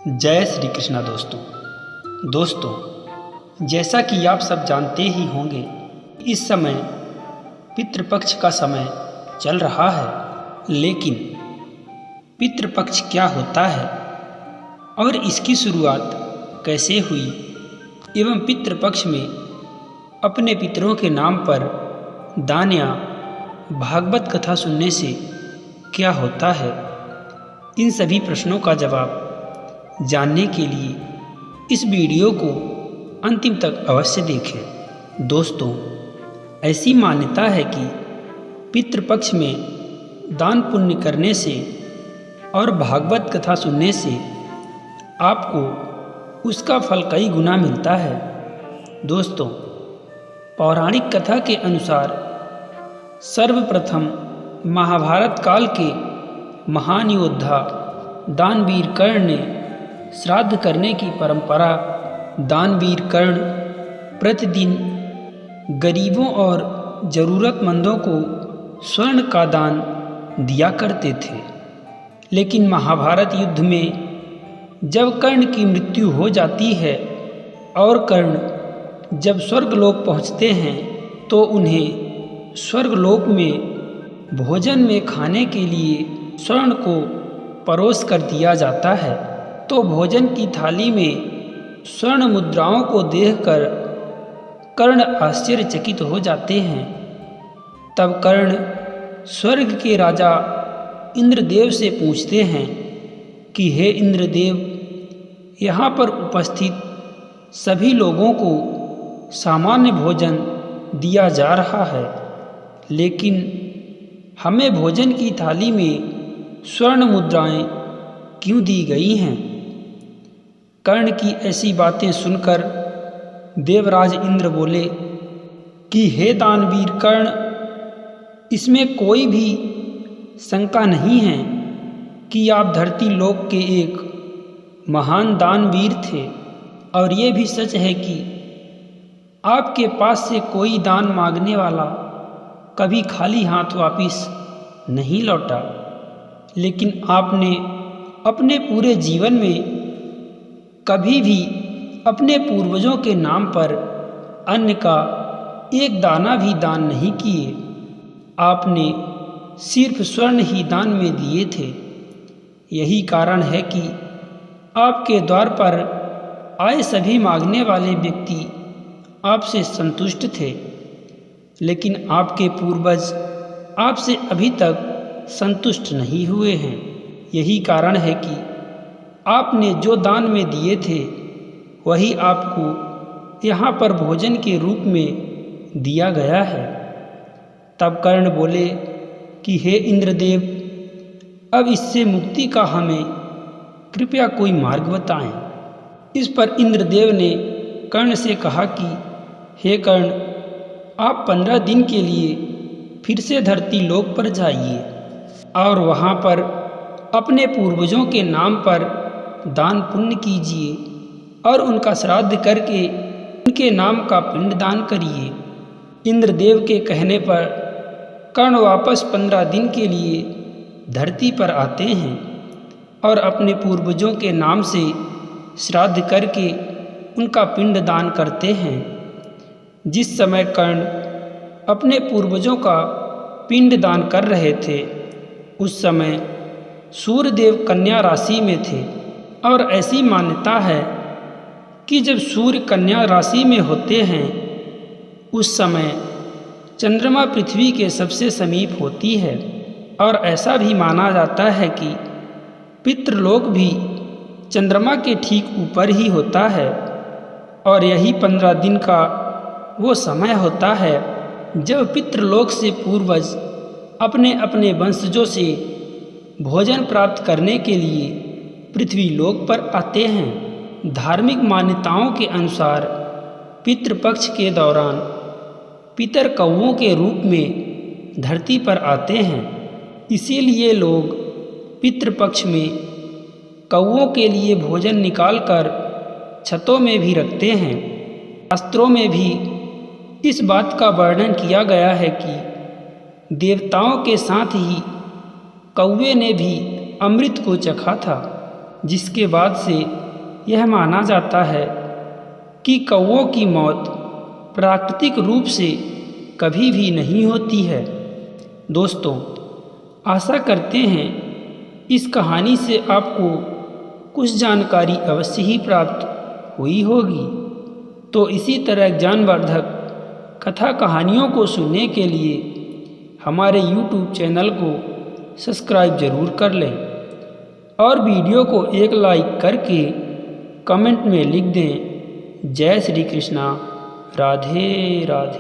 जय श्री कृष्णा दोस्तों, जैसा कि आप सब जानते ही होंगे, इस समय पितृपक्ष का समय चल रहा है। लेकिन पितृपक्ष क्या होता है और इसकी शुरुआत कैसे हुई एवं पितृपक्ष में अपने पितरों के नाम पर दान या भागवत कथा सुनने से क्या होता है, इन सभी प्रश्नों का जवाब जानने के लिए इस वीडियो को अंतिम तक अवश्य देखें। दोस्तों, ऐसी मान्यता है कि पितृपक्ष में दान पुण्य करने से और भागवत कथा सुनने से आपको उसका फल कई गुना मिलता है। दोस्तों, पौराणिक कथा के अनुसार सर्वप्रथम महाभारत काल के महान योद्धा दानवीर कर्ण ने श्राद्ध करने की परंपरा दानवीर कर्ण प्रतिदिन गरीबों और ज़रूरतमंदों को स्वर्ण का दान दिया करते थे। लेकिन महाभारत युद्ध में जब कर्ण की मृत्यु हो जाती है और कर्ण जब स्वर्गलोक पहुँचते हैं तो उन्हें स्वर्गलोक में भोजन में खाने के लिए स्वर्ण को परोस कर दिया जाता है। तो भोजन की थाली में स्वर्ण मुद्राओं को देखकर कर्ण आश्चर्यचकित हो जाते हैं। तब कर्ण स्वर्ग के राजा इंद्रदेव से पूछते हैं कि हे इंद्रदेव, यहाँ पर उपस्थित सभी लोगों को सामान्य भोजन दिया जा रहा है, लेकिन हमें भोजन की थाली में स्वर्ण मुद्राएं क्यों दी गई हैं? कर्ण की ऐसी बातें सुनकर देवराज इंद्र बोले कि हे दानवीर कर्ण, इसमें कोई भी शंका नहीं है कि आप धरती लोक के एक महान दानवीर थे, और ये भी सच है कि आपके पास से कोई दान मांगने वाला कभी खाली हाथ वापिस नहीं लौटा। लेकिन आपने अपने पूरे जीवन में कभी भी अपने पूर्वजों के नाम पर अन्न का एक दाना भी दान नहीं किए। आपने सिर्फ स्वर्ण ही दान में दिए थे। यही कारण है कि आपके द्वार पर आए सभी मांगने वाले व्यक्ति आपसे संतुष्ट थे, लेकिन आपके पूर्वज आपसे अभी तक संतुष्ट नहीं हुए हैं। यही कारण है कि आपने जो दान में दिए थे वही आपको यहाँ पर भोजन के रूप में दिया गया है। तब कर्ण बोले कि हे इंद्रदेव, अब इससे मुक्ति का हमें कृपया कोई मार्ग बताएं। इस पर इंद्रदेव ने कर्ण से कहा कि हे कर्ण, आप 15 दिन के लिए फिर से धरती लोक पर जाइए और वहाँ पर अपने पूर्वजों के नाम पर दान पुण्य कीजिए और उनका श्राद्ध करके उनके नाम का पिंड दान करिए। इंद्रदेव के कहने पर कर्ण वापस 15 दिन के लिए धरती पर आते हैं और अपने पूर्वजों के नाम से श्राद्ध करके उनका पिंड दान करते हैं। जिस समय कर्ण अपने पूर्वजों का पिंड दान कर रहे थे, उस समय सूर्यदेव कन्या राशि में थे, और ऐसी मान्यता है कि जब सूर्य कन्या राशि में होते हैं उस समय चंद्रमा पृथ्वी के सबसे समीप होती है। और ऐसा भी माना जाता है कि पितृलोक भी चंद्रमा के ठीक ऊपर ही होता है, और यही 15 दिन का वो समय होता है जब पितृलोक से पूर्वज अपने अपने वंशजों से भोजन प्राप्त करने के लिए पृथ्वी लोक पर आते हैं। धार्मिक मान्यताओं के अनुसार पितृपक्ष के दौरान पितर कौवों के रूप में धरती पर आते हैं। इसीलिए लोग पितृपक्ष में कौवों के लिए भोजन निकालकर छतों में भी रखते हैं। शास्त्रों में भी इस बात का वर्णन किया गया है कि देवताओं के साथ ही कौवे ने भी अमृत को चखा था। जिसके बाद से यह माना जाता है कि कौवों की मौत प्राकृतिक रूप से कभी भी नहीं होती है। दोस्तों, आशा करते हैं इस कहानी से आपको कुछ जानकारी अवश्य ही प्राप्त हुई होगी। तो इसी तरह ज्ञानवर्धक कथा कहानियों को सुनने के लिए हमारे YouTube चैनल को सब्सक्राइब जरूर कर लें और वीडियो को एक लाइक करके कमेंट में लिख दें, जय श्री कृष्णा, राधे राधे।